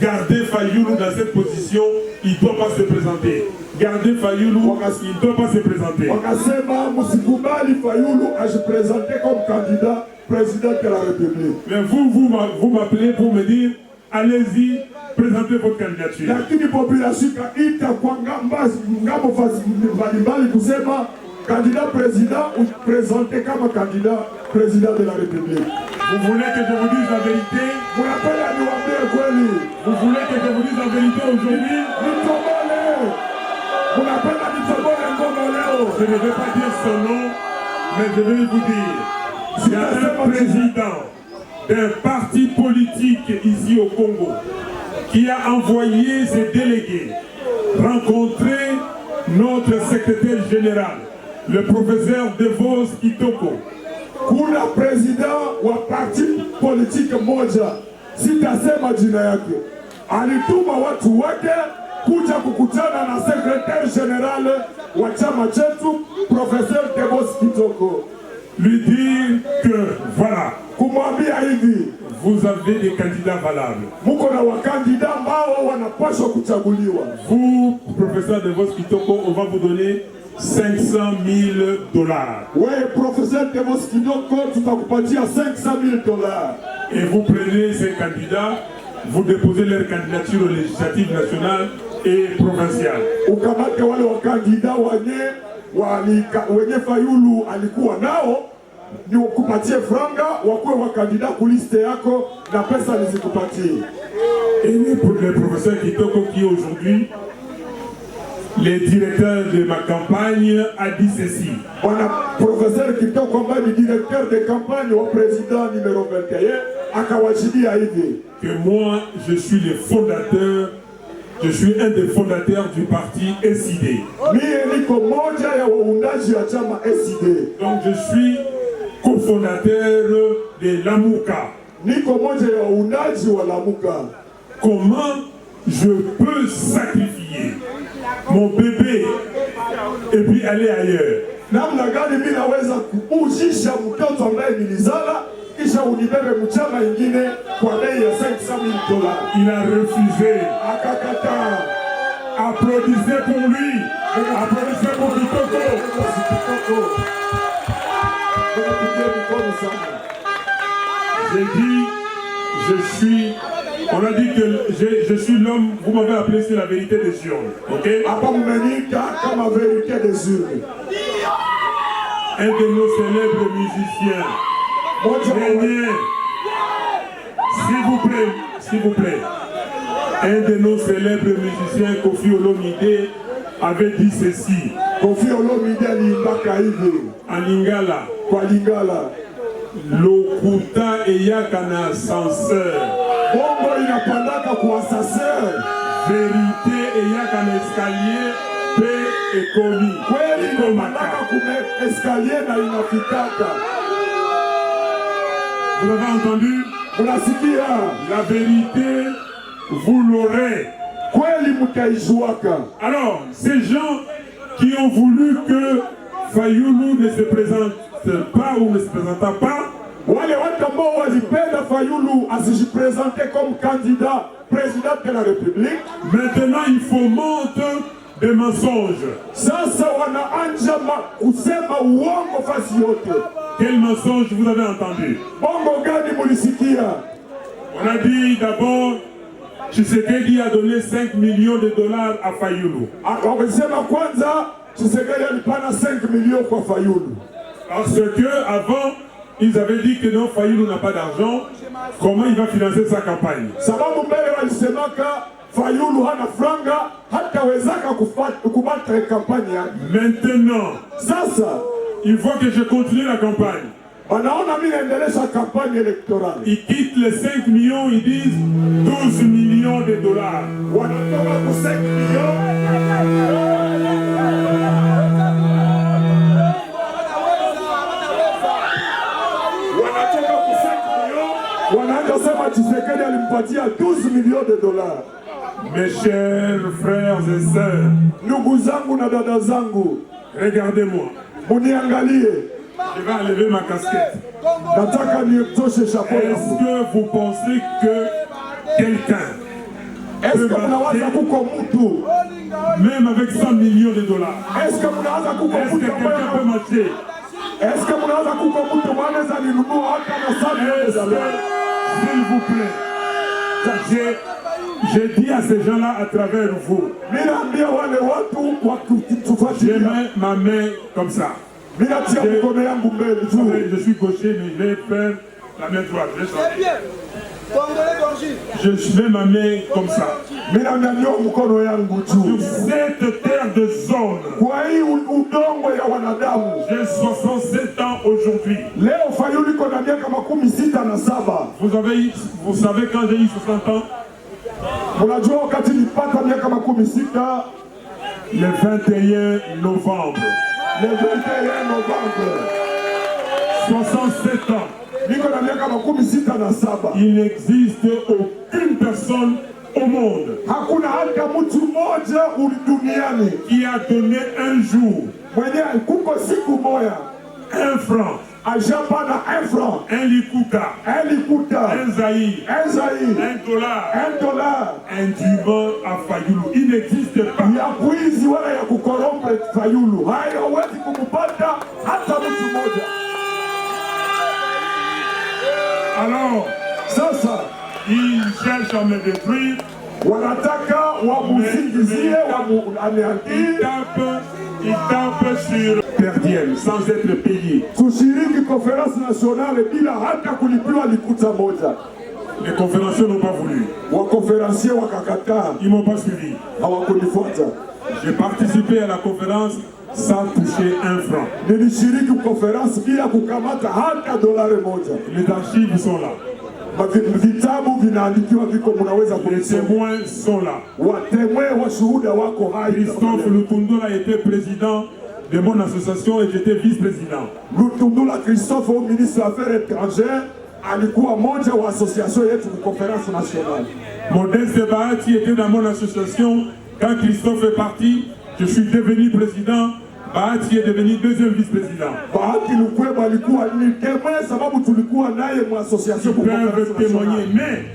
gardez Fayoulou dans cette position, il ne doit pas se présenter. Gardez Fayoulou, il ne doit pas se présenter. Wakasema msikubali Fayoulou ajipresente comme candidat président de la République. Mais vous m'appelez pour me dire, allez-y, présentez votre candidature. Lakini population ikaita kwa ngambo mbalimbali kusema candidat président ou présenté comme candidat président de la République. Vous voulez que je vous dise la vérité? Vous voulez que je vous dise la vérité aujourd'hui? Je ne vais pas dire son nom, mais je vais vous dire. Il y a un président d'un parti politique ici au Congo qui a envoyé ses délégués rencontrer notre secrétaire général, le professeur Devos Kitoko. Kuna président wa parti politique moja, sitasema jina yake, alituma watu wake kuja kukutana na secrétaire général wa chama chetu professeur Devos Kitoko, lui dire que voilà, kumwambia hivi, vous avez des candidats valables. Muko na wakandida ambao wanapaswa kuchaguliwa. Vous, professeur Devos Kitoko, on va vous donner $500,000. Ouais, professeur Devos Kitoko, tutakupatia $500,000. Et vous prenez ces candidats, vous déposez leur candidature aux législatives nationales et provinciales. Ukamate wale wakandida wenye Fayulu alikuwa nao, ni ukupatie franga, wakuwe wakandida kuliste yako na pesa nizikupatie. Et les professeurs Kitoko qui aujourd'hui, le directeur de ma campagne a dit ceci. Voilà, professeur Kitoko ambaye ni directeur de campagne au président numéro 21 akawajibia hivi que moi je suis le fondateur, je suis un des fondateurs du parti SID. Mie niko moja ya waundaji wa chama SID. Donc je suis cofondateur de Lamuka. Niko moja ya waundaji wa Lamuka. Comment je peux sacrifier mon bébé et puis aller ailleurs? Namna gani mimi naweza kuujisha mtoto ambaye nilizala kisha unibebe mchama ingine kwa bei ya $500,000? Il a refusé. Akakataa. Applaudissez pour lui. Applaudissez pour Kitoko. J'ai dit, je suis. On a dit que je suis l'homme, vous m'avez appelé sur la vérité des urnes. Ok? Un de nos célèbres musiciens. S'il vous plaît. Un de nos célèbres musiciens, Kofi Olomide, avait dit ceci. Kofi Olomide en Lingala. Kwa Lingala. Lokuta eyakana ascenseur. Bongo inapandaka kwa ascenseur. Vérité eyakana escalier pe ekomi. Kweli inapandaka kume escalier na inafikaka. Vous avez entendu? Unasikia? La vérité, vous l'aurez. Kweli mutaijuaka. Alors, ces gens qui ont voulu que Fayoulou ne se présente pas ou ne se présenta pas, wale watu ambao walipenda Fayulu asijipresente comme candidat président de la République, maintenant ils fomentent des mensonges. Sasa wanaanja kusema uongo fasi yote. Quel mensonge vous avez entendu? Bongo gani mulisikia? On a dit d'abord, Tshisekedi a donné $5 millions à Fayoulou. Wakasema kwanza Tshisekedi alipana 5 millions kwa Fayulu. Parce que avant, ils avaient dit que non, Fayoulou n'a pas d'argent. Comment il va financer sa campagne? Sababu mbele walisemaka Fayulu hana franga hatawezaka kubata kampanya yake. Maintenant, sasa il faut que je continue la campagne. Wanaona mimi naendelesha campagne électorale. Ils quittent les 5 millions, ils disent $12 millions. Wanatoka kwa 5 millions. Wanaanza sema Tshisekedi alimpatia $12 millions. Mes chers frères et sœurs, ndugu zangu na dada zangu, regardez-moi. muniangalie. Je vais enlever ma casquette. Nataka nitoshe chapeau. Est-ce que vous pensez que quelqu'un Est-ce que mnawaza kuko mtu même avec 100 millions de dollars, est-ce que mnawaza kuko est-ce que mtu quelqu'un peut marcher? est-ce que mnawaza kuko mtu mwanaweza ninunua hata na Est-ce sana? que, s'il vous plaît, j'ai dit à ces gens-là à travers vous, Ninaambia wale watu je wakitufuatilia, mets ma main comme ça. ninatia mkono yangu mbele juu. Je suis gaucher, mais je vais faire la main droite. C'est bien. Congolais d'origine. Je mets ma main comme ça. Ninanyanyua mkono yangu Sur juu. cette terre de zone, Kwa hii udongo ya wanadamu, j'ai 67 ans aujourd'hui. leo Fayulu iko na miaka 67. Vous savez quand j'ai eu 60 ans, Unajua wakati nilipata miaka 66, le 21 novembre, le 21 Novembre, 67 ans, niko na miaka 67. il n'existe aucune personne au monde Hakuna hata mtu mmoja duniani qui a donné un jour, mwenye kuko siku moja 1 franc, ajapana 1 franc, un likuta, 1 likuta, un zaï, 1 zaï, 1 dollar, 1 dollar indûment à Fayulu. Il n'existe pas. ya kuizi wala ya kukorompe Fayulu. Haiwezi kumupata hata mtu mmoja. Alors, Sasa ils cherchent à me détruire. wanataka wamusingizie, wamuaniangie. Ils tapent sur perdième sans être payés. Tushiriki conférence nationale bila hata kulipiwa likuta moja. Les conférenciers n'ont pas voulu. Wakonferensie wakakataa, Ils m'ont pas suivi. hawakunifuata. J'ai participé à la conférence sans toucher 1 franc. Nilishiriki conférence bila kukamata hata dolari moja. Les archives sont là. Vitabu vinaandikiwa viko, munaweza Les kuvisoma. témoins sont là. Watemwe washuhuda wako hai. Christophe Lutundula était président de mon association et j'étais vice-président. Lutundula Christophe, au ministre des Affaires étrangères, alikuwa moja wa association yetu ku conférence nationale. Modeste Bahati était dans mon association. Quand Christophe est parti, je suis devenu président. Bahati est devenu deuxième vice-président. Bahati Lukwebo alikuwa ni témoin sababu tulikuwa naye mu association Ils ku peuvent conférence témoigner, nationale. mais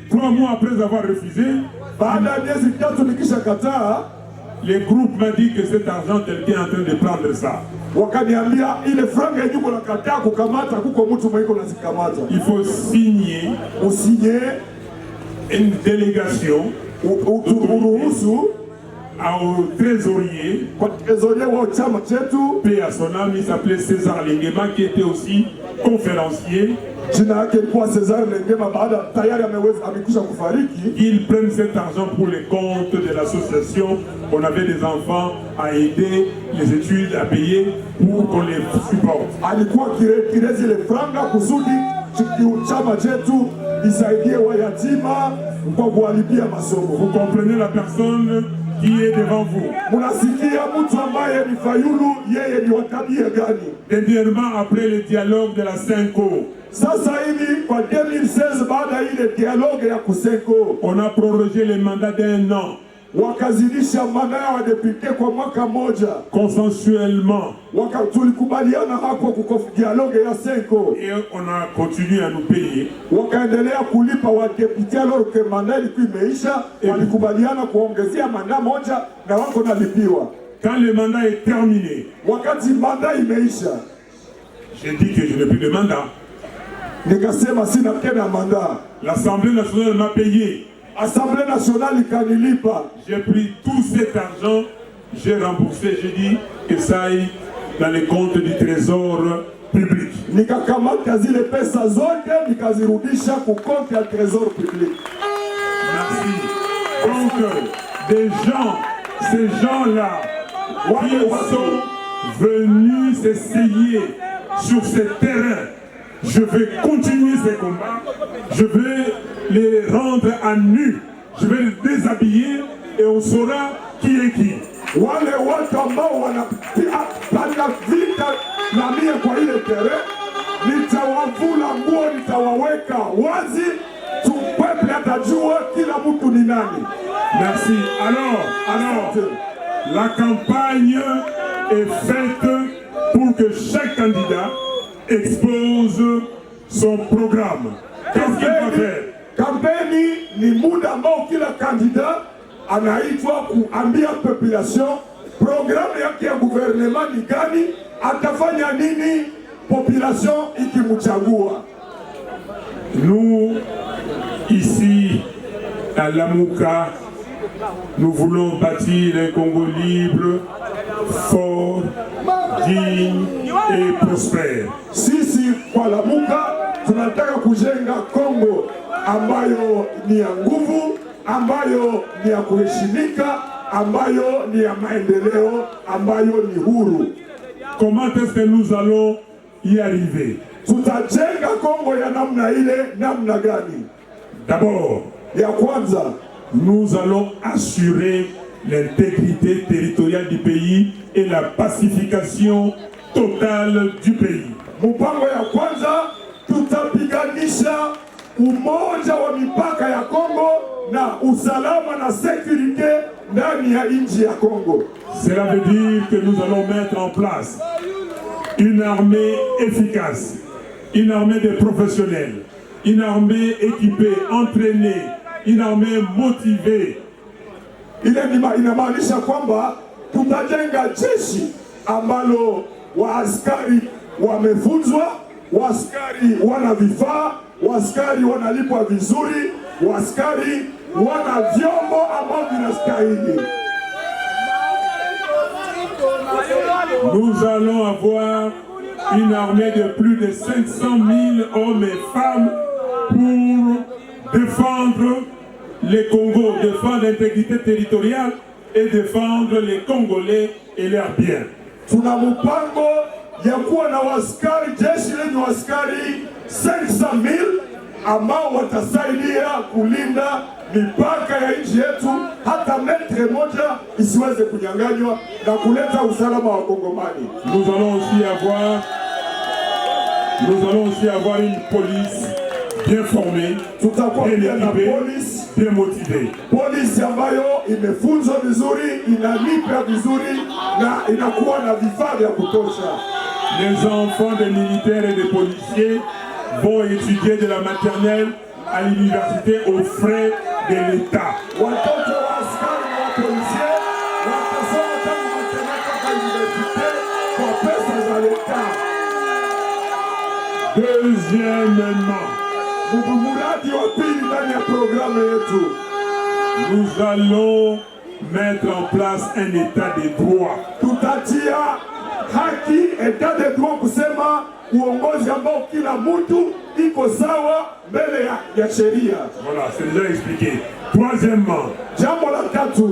3 mois après avoir refusé, Baada ya miezi 3 nikishakataa, le groupe m'a dit que cet argent, quelqu'un est en train de prendre ça. wakaniambia ile franga yenye uko nakataa kukamata, kuko mtu mwenye unazikamata. Il faut signer Usinye une délégation uruhusu au trésorier, kwa trésorier wa chama chetu, paix à son âme, il s'appelait César Lengema, qui était aussi conférencier. jina yake ilikuwa César Lengema, baada tayari amekwisha kufariki. Ils prennent cet argent pour les comptes de l'association. On avait des enfants à aider, les études à payer pour qu'on les supporte. Alikuwa kiretire zile franga kusudi chama chetu isaidie wayatima kwa kuwalipia masomo. Vous comprenez la personne qui est devant vous. Munasikia mtu ambaye ni Fayulu, yeye ni wa tabia gani? Dernièrement, après le dialogue de la Cinco, Sasa hivi kwa 2016 baada ile dialogue ya Kusenko, on a prorogé les mandats d'1 an. wakazidisha manda ya wadepute kwa mwaka moja. Consensuellement. Tulikubaliana hapo kwa dialogue ya Senko, Et on a continué à nous payer. wakaendelea kulipa wadepute alors que manda ilikuwa imeisha. Walikubaliana kuongezea manda moja na wako nalipiwa. Quand le mandat est terminé, Wakati manda imeisha, j'ai dit que je n'ai plus de mandat. nikasema sina tena manda. L'Assemblée nationale m'a payé. Assemblée nationale ikanilipa. J'ai pris tout cet argent, j'ai remboursé, j'ai dit que ça aille dans les comptes du trésor public. Nikakamata zile pesa zote nikazirudisha ku compte ya trésor public. Merci. Donc, des gens, ces gens-là, qui sont venus s'essayer sur ce terrain, je vais continuer ces combats, je vais les rendre à nu, je vais les déshabiller et on saura qui est qui. Wale watu ambao wanapata vita na mie kwa ile tere, nitawavula nguo, nitawaweka wazi, peuple tunajua kila mtu ni nani. Merci. Alors, la campagne est faite pour que chaque candidat expose son programme. Qu'est-ce qu'il va faire? Kampeni ni muda ambao kila kandida anaitwa kuambia population programu yake ya gouvernement ni gani, atafanya nini population ikimchagua. Nous, ici, à Lamuka, nous voulons bâtir un Congo libre, fort, digne et prospère. Sisi kwa Lamuka tunataka kujenga Kongo ambayo ni ya nguvu, ambayo ni ya kuheshimika, ambayo ni ya maendeleo, ambayo ni huru. Comment est-ce que nous allons y arriver? Tutajenga Kongo ya namna ile, namna gani? D'abord, ya kwanza, nous allons assurer l'intégrité territoriale du pays et la pacification totale du pays. Mpango ya kwanza, tutapiganisha umoja wa mipaka ya Kongo na usalama na sécurité ndani ya nchi ya Kongo. Cela veut dire que nous allons mettre en place une armée efficace, une armée de professionnels, une armée équipée, entraînée, une armée motivée. Ile inamaanisha kwamba tutajenga jeshi ambalo waaskari wamefunzwa, waaskari wana vifaa, waaskari wanalipwa vizuri, waaskari wana vyombo ambavyo vinastahili. Nous allons avoir une armée de plus de 500 000 hommes et femmes pour défendre les Congos, défendre l'intégrité territoriale et défendre les Congolais et leurs biens. Tuna mpango ya kuwa na waskari, jeshi lenye waskari 500,000 ambao watasaidia kulinda mipaka ya nchi yetu, hata metre moja isiweze kunyang'anywa na kuleta usalama wa Kongomani. Nous allons aussi avoir une police bien formée, bien équipée, bien motivée. Polisi ambayo imefunzwa vizuri, inalipa vizuri na inakuwa na vifaa vya kutosha. Les enfants des militaires et des policiers vont étudier de la maternelle à l'université aux frais de l'État. Watoto wa askari na wa polisi watasoma tangu maternelle mpaka université kwa pesa za leta. Deuxièmement, muradi wa pili ndani ya programu yetu, nous allons mettre en place un état de droit. Tutatia haki, état de droit, kusema uongozi ambao kila mtu iko sawa mbele ya sheria. Voilà, c'est déjà expliqué. Troisièmement, jambo la tatu,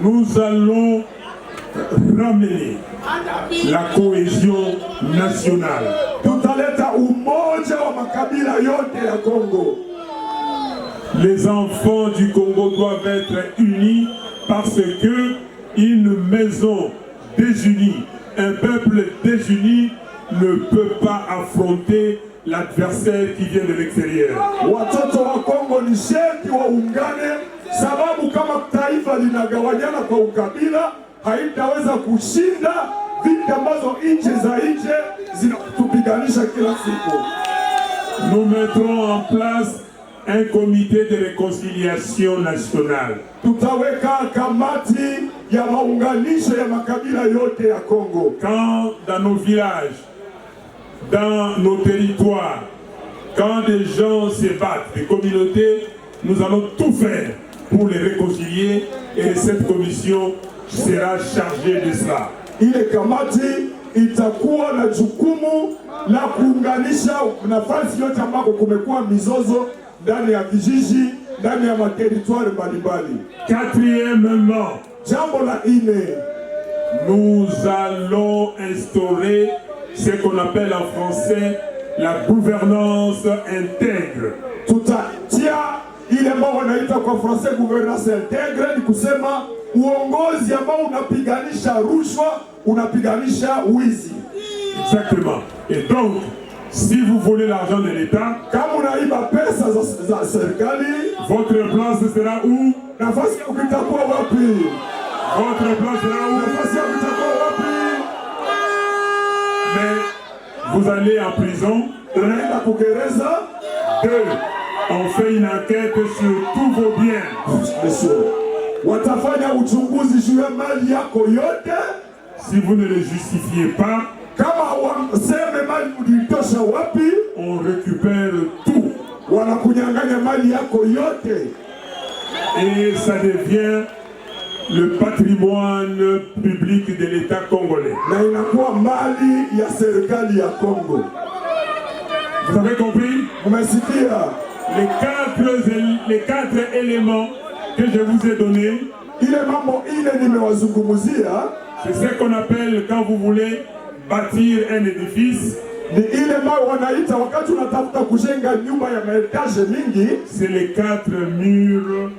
nous allons ramener la cohésion nationale. Tutaleta umoja wa makabila yote ya Congo. Les enfants du Congo doivent être unis parce que une maison désunie, un peuple désuni ne peut pas affronter l'adversaire qui vient de l'extérieur. Watoto wa Kongo ni sherti waungane, sababu kama taifa linagawanyana kwa ukabila haitaweza kushinda vita ambazo nchi za nje zinatupiganisha kila siku. Nous mettrons en place un comité de réconciliation nationale. Tutaweka kamati ya maunganisho ya makabila yote ya Kongo. Quand dans nos villages, dans nos territoires, quand des gens se battent, des communautés, nous allons tout faire pour les réconcilier et cette commission sera chargée de cela. Ile kamati itakuwa na jukumu la kuunganisha nafasi yote ambako kumekuwa mizozo ndani ya vijiji, ndani ya materitwari mbalimbali. Quatrièmement, jambo la ine, nous allons instaurer ce qu'on appelle en français la gouvernance intègre. Tutatia ile ambao wanaita kwa français gouvernance intègre, ni kusema uongozi ambao unapiganisha rushwa, unapiganisha wizi. Exactement. Et donc, Si vous volez l'argent de l'État, kama unaiba pesa za serikali, votre place sera où? nafasi yako itakuwa wapi? Votre place sera où? Nafasi yako itakuwa wapi? Mais vous allez en prison. Unaenda kugereza. 2. On fait une enquête sur tous vos biens. Watafanya uchunguzi juu ya mali yako yote. Si vous ne le justifiez pas, kama waseme mali ulitosha wapi, on récupère tout. Wanakunyang'anya mali yako yote. Et ça devient le patrimoine public de l'État congolais. Na inakuwa mali ya serikali ya Kongo. Vous avez compris? Umesikia? Les quatre éléments que je vous ai donnés, ile mambo ile nimewazungumzia, c'est ce qu'on appelle quand vous voulez bâtir un édifice. Ni ile mambo wanaita wakati unatafuta kujenga nyumba ya maetage mingi, c'est les 4 murs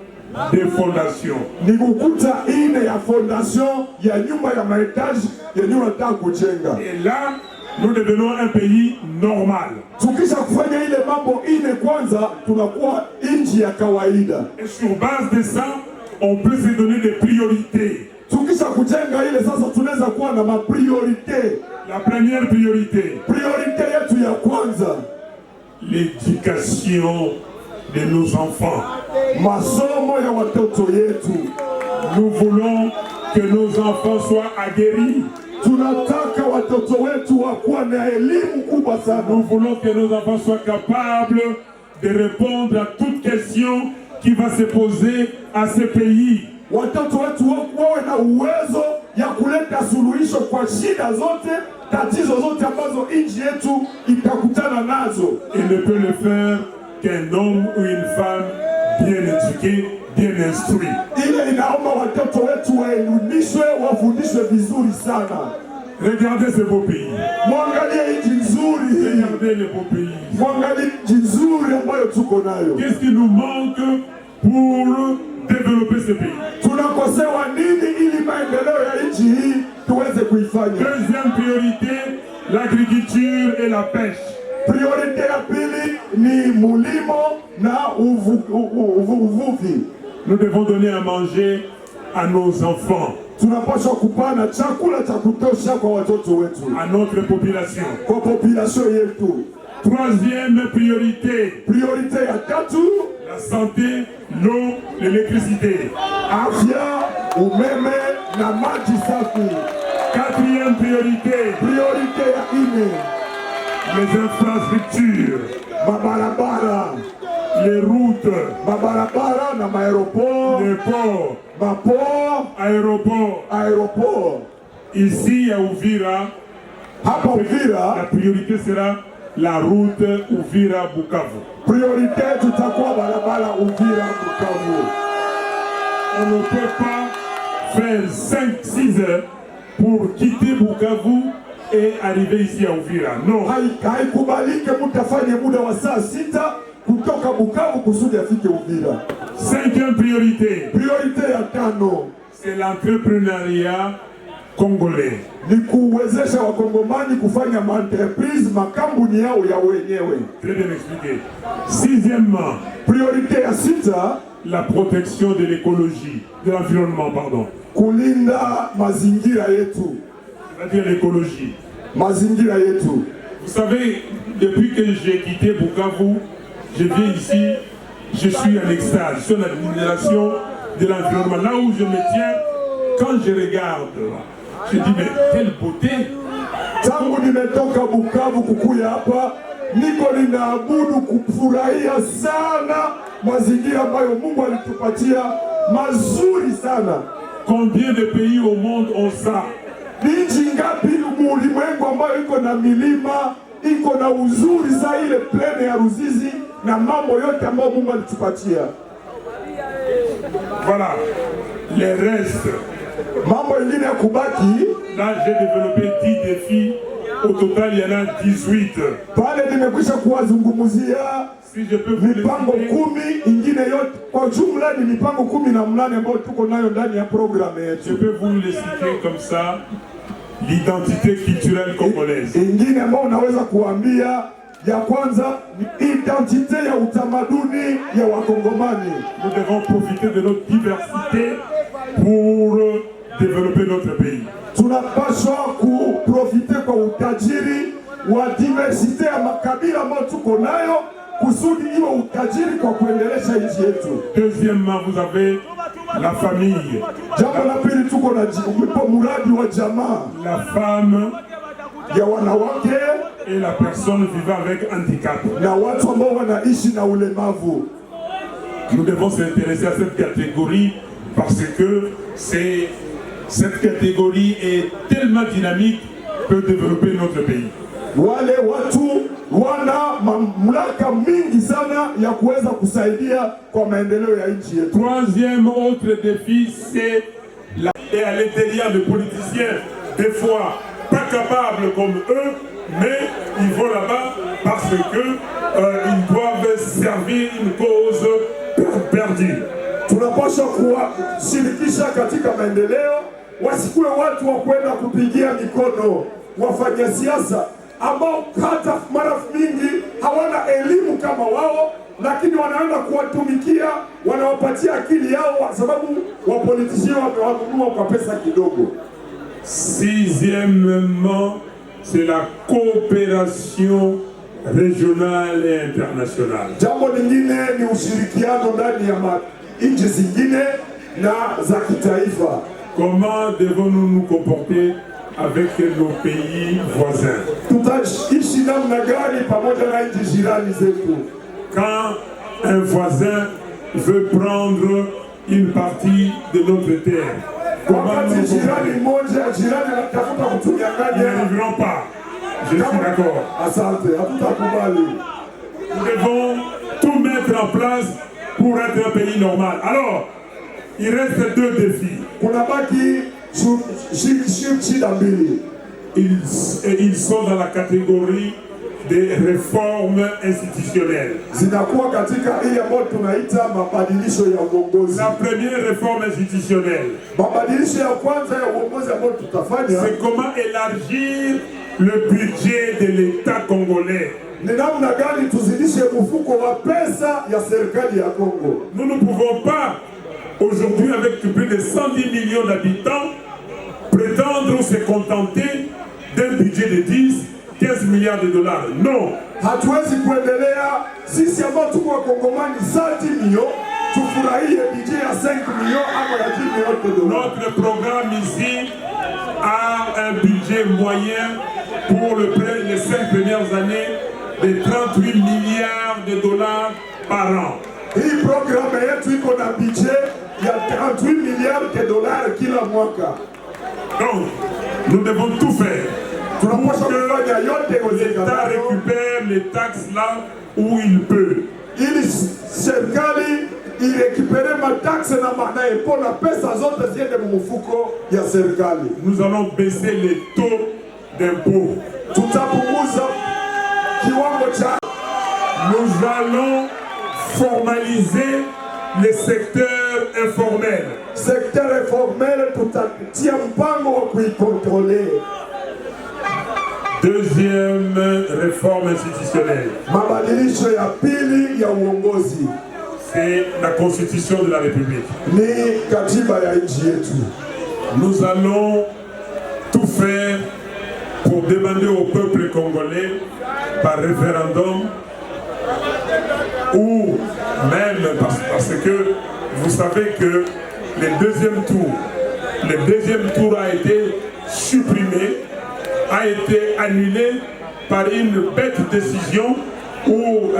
de fondation. Ni ukuta ine ya fondation ya nyumba ya maetage yenye unataka kujenga. Et là, nous devenons un pays normal. Tukisha kufanya ile mambo ine kwanza, tunakuwa nchi ya kawaida. Et sur base de ça, on peut se donner des priorités. Tukisha kujenga ile sasa tunaweza kuwa na mapriorite. La première priorité, priorité yetu ya kwanza, l'éducation de nos enfants. Masomo ya watoto yetu. Nous voulons que nos enfants soient aguerris. Tunataka watoto wetu wakuwa na elimu kubwa sana. Nous voulons que nos enfants soient capables de répondre à toute question qui va se poser à ce pays. Watoto wetu wawe na uwezo ya kuleta suluhisho kwa shida zote, tatizo zote ambazo nchi yetu itakutana nazo. Il ne peut le faire qu'un homme ou une femme bien éduqué, bien instruit. Ile inaomba watoto wetu waelimishwe, wafundishwe vizuri sana. Regardez ce beau pays. Mwangalie nchi nzuri. Regardez le beau pays. Mwangalie nchi nzuri ambayo tuko nayo. Qu'est-ce qui nous manque pour développer ce pays? Tunakosewa nini ili maendeleo ya nchi hii tuweze kuifanya? Deuxième priorité, l'agriculture et la pêche. Priorité ya pili ni mulimo na uvuvi. Nous devons donner à manger à nos enfants. Tunapaswa kupana chakula cha kutosha kwa watoto wetu. À notre population. Kwa population yetu. Troisième priorité. Priorité ya tatu, la santé, l'eau, l'électricité. Afya, umeme na maji safi. Quatrième priorité. Priorité ya ine, les infrastructures. Mabarabara. Les routes. Mabarabara na maeroport. Les ports. Maport. Aéroport. Ici à Uvira. Hapa Uvira. La priorité sera la route Uvira-Bukavu. Priorité tutakuwa barabara Uvira-Bukavu. On ne peut pas faire 5-6 heures pour quitter Bukavu et arriver ici à Uvira. Non. Haikubalike mtu afanye muda wa saa 6 kutoka Bukavu kusudi afike Uvira. Cinquième priorité. Priorité ya tano, c'est l'entrepreneuriat congolais. Ni kuwezesha wakongomani kufanya entreprise makampuni yao ya wenyewe. Très bien expliqué. Sixièmement, priorité ya sita, la protection de l'écologie, de l'environnement, pardon. Kulinda mazingira yetu. C'est-à-dire l'écologie. Mazingira yetu. Vous savez, depuis que j'ai quitté Bukavu, je viens ici, je suis en extase, je suis en admiration de l'environnement. Là où je me tiens, quand je regarde, je dis mais quelle beauté! Tangu nimetoka Bukavu kukuya hapa, niko ninaabudu kufurahia sana mazingira ambayo Mungu alitupatia mazuri sana. Combien de pays au monde ont ça? Nchi ngapi ulimwengu ambayo iko na milima, iko na uzuri za ile plene ya Ruzizi na mambo yote ambayo Mungu alitupatia. Voilà, les restes. Mambo ingine ya kubaki. Là, j'ai développé 10 défis. Au total, il y en a 18. Pale nimekwisha kuwazungumzia si je peux vous mipango 10 ingine yote. Kwa jumla ni mipango 18 ambayo tuko nayo ndani ya programme yetu. Je peux vous les citer comme ça. L'identité culturelle congolaise. Ingine ambayo unaweza kuambia Ya kwanza ni identite ya utamaduni ya Wakongomani. Nous devons profiter de notre diversité pour développer notre pays. Tunapaswa kuprofite kwa utajiri wa diversite ya makabila ambayo tuko nayo kusudi iwe utajiri kwa kuendelesha nchi yetu. Deuxièmement, vous avez la famille. Jambo la pili, tuko na muradi wa jamaa, La femme ya wanawake et la personne vivant avec handicap. na watu ambao wanaishi na ulemavu. Nous devons s'intéresser à cette catégorie parce que cette catégorie est tellement dynamique peut développer notre pays. Wale watu wana mamlaka mingi sana ya kuweza kusaidia kwa maendeleo ya nchi yetu. Troisième autre défi, c'est et à l'intérieur des politiciens, des fois pas capables comme eux, mais ils vont là-bas parce que ils doivent servir une cause perdue. Tunapaswa kuwashirikisha katika maendeleo, wasikuwe watu wa kwenda kupigia mikono wafanya siasa ambao hata mara mingi hawana elimu kama wao, lakini wanaenda kuwatumikia, wanawapatia akili yao kwa sababu wapolitisia wamewanunua kwa pesa kidogo. Sixièmement, c'est la coopération régionale et internationale. Jambo lingine ni ushirikiano ndani ya nchi zingine na za kitaifa. Comment devons-nous nous comporter avec nos pays voisins? Tutaishi namna gani pamoja na nchi jirani zetu? Quand un voisin veut prendre une partie de notre terre, comment Wakati nous jirani moja jirani anatafuta Nous kutunyang'anya, n'arriverons pas. Je suis d'accord. asante, hatutakubali. Nous devons tout mettre en place pour être un pays normal. Alors, il reste deux défis. Kunabaki shida mbili. Ils sont dans la catégorie des réformes institutionnelles. Zinakuwa katika ile ambayo tunaita mabadilisho ya uongozi. La première réforme institutionnelle, Mabadilisho ya kwanza ya uongozi ambayo tutafanya c'est comment élargir le budget de l'État congolais. ni namna gani tuzidishe mfuko wa pesa ya serikali ya Kongo. Nous ne pouvons pas, aujourd'hui, avec plus de 110 millions d'habitants, prétendre ou se contenter d'un budget de 10-15 milliards de dollars. Non. Hatuwezi kuendelea sisi ambao tuko Wakongomani 110 milioni tufurahie budget ya 5 milioni ama ya 10 milioni de dollars. Notre programme ici a un budget moyen pour les 5 premières années de 38 milliards de dollars par an. Hii programu yetu iko na budget ya 38 milioni de dollars kila mwaka. Donc, nous devons tout faire Tunapaswa pour kufanya yote que l'État iwezekanavyo récupère les taxes là où il peut. ili serikali irekipere mataxe na epo na pesa zote ziende mumufuko ya serikali. Nous allons baisser les taux d'impôt. Tutapunguza kiwango cha. Nous allons formaliser les secteurs informels. Secteur informel tutatia mpango wa kuikontrole. Deuxième réforme institutionnelle, Mabadilisho ya pili ya uongozi c'est la Constitution de la République. ni katiba ya nchi yetu. Nous allons tout faire pour demander au peuple congolais par référendum ou même parce que vous savez que le deuxième tour a été supprimé, a été annulé par une bête décision ou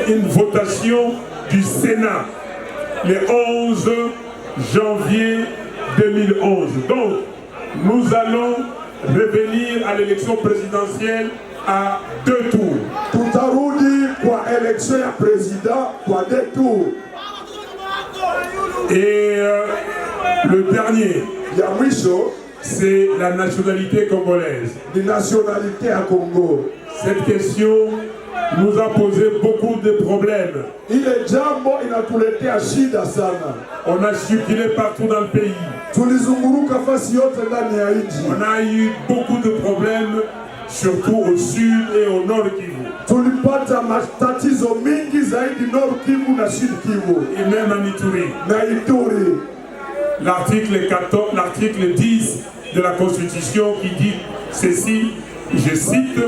une votation du Sénat le 11 janvier 2011. Donc, nous allons revenir à l'élection présidentielle à 2 tours. Tutarudi kwa election ya president kwa 2 tours. Et le dernier, Ya mwisho c'est la nationalité congolaise. ni nationalité ya Congo. Cette question nous a posé beaucoup de problèmes. Ile jambo inatuletea shida sana. On a circulé partout dans le pays. Tulizunguruka fasi yote ndani ya nchi. On a eu beaucoup de problèmes surtout au sud et au nord Kivu. Tulipata matatizo mingi zaidi Nord Kivu na Sud Kivu. Et même en Ituri. Na Ituri. L'article 10 de la Constitution qui dit ceci, je cite,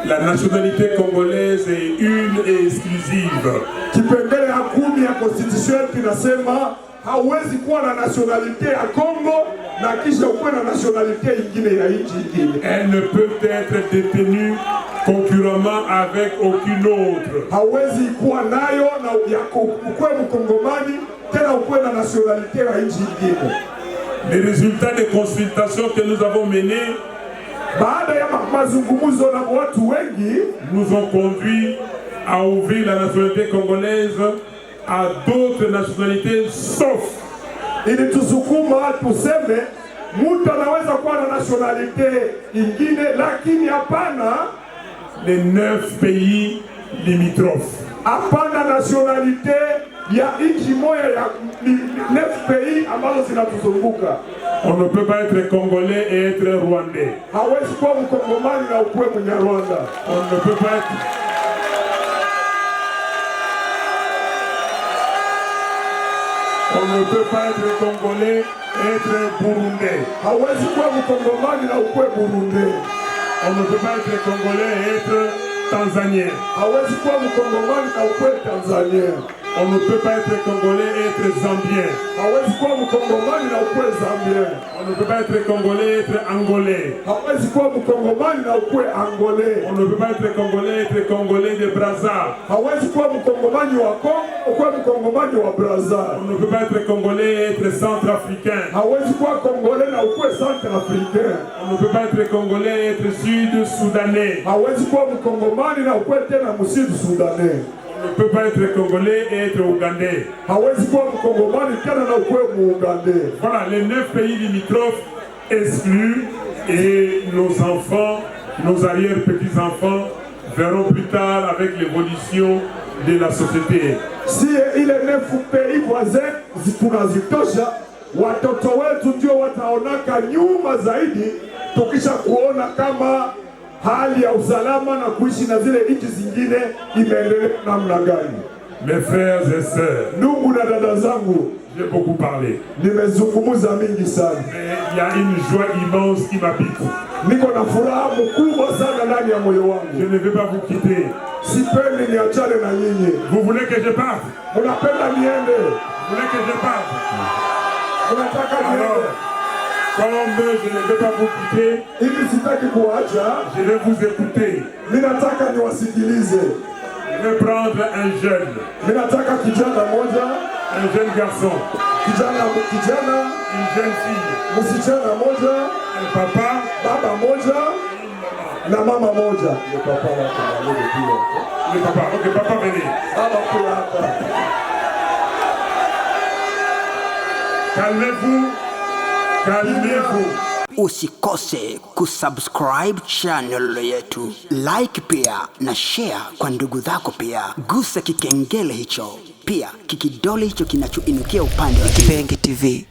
la nationalité congolaise est une et exclusive. Kipengele ya 10 ya Constitution kinasema hauwezi kuwa na nationalité ya Congo na kisha ukuwe na nationalité ingine ya nchi ingine. Elle ne peut être détenue concurremment avec aucune autre. Hauwezi kuwa nayo na ukuwe mkongomani tena ukuwe na nationalité ya nchi ingine. Les résultats des consultations que nous avons menées baada ya mazungumzo na watu wengi nous ont conduit à ouvrir la nationalité congolaise à d'autres nationalités sauf. Ili tusukuma tuseme mtu anaweza kuwa na nationalité ingine lakini hapana les 9 pays limitrophes. Hapana nationalité ya nchi moja ya 9 pays ambazo zinatuzunguka. On ne peut pas être congolais et être rwandais. Hawezi kuwa mkongomani na ukuwe Mnyarwanda. On ne peut pas être congolais et être burundais. Hawezi kuwa mkongomani na ukuwe Burundais. On ne peut pas être congolais et être tanzanien. Hawezi kuwa mkongomani na ukuwe Tanzania. On ne peut pas être congolais et être zambien. Hawezi kuwa mkongomani na ukuwe Zambien. On ne peut pas être congolais et être angolais. Hawezi kuwa mkongomani na ukuwe Angolais. On ne peut pas être congolais et être congolais de Brazza. Hawezi kuwa mkongomani wa Kongo, ukuwe mkongomani wa Brazza. On ne peut pas être congolais et être centrafricain. Hawezi kuwa Congolais na ukuwe Centrafricain. On ne peut pas être congolais et être sud-soudanais. Hawezi kuwa mkongomani na ukuwe tena Sud-Soudanais. On ne peut pas être congolais et être ougandais. Hawezi kuwa mkongomani tena na ukuwe Muugandais. Voilà, les 9 pays limitrophes exclus et nos enfants, nos arrière-petits-enfants verront plus tard avec l'évolution de la société. Si ile 9 pays voisins tunazitosha, watoto wetu ndio wataonaka nyuma zaidi tukisha kuona kama hali ya usalama na kuishi na zile nchi zingine imeendelea namna gani. Mes frères et sœurs, ndugu na dada zangu, j'ai beaucoup parlé. Nimezungumza mingi sana. Mais il y a une joie immense qui m'habite. Niko na furaha mkubwa sana ndani ya moyo wangu. Je ne vais pas vous quitter. Sipendi niachane na nyinyi. Vous voulez que je parte? Unapenda niende? Vous voulez que je parte? Unataka niende? Comme je ne vais pas vous quitter, je vais vous écouter. Je vais prendre un jeune garçon, une jeune fille, un papa, na mama moja. Le papa, ok, papa venez. Calmez-vous. Calmez-vous. Usikose kusubscribe channel yetu, like pia na share kwa ndugu zako pia. Gusa kikengele hicho, pia kikidole hicho kinachoinukia upande wa Kipengi TV.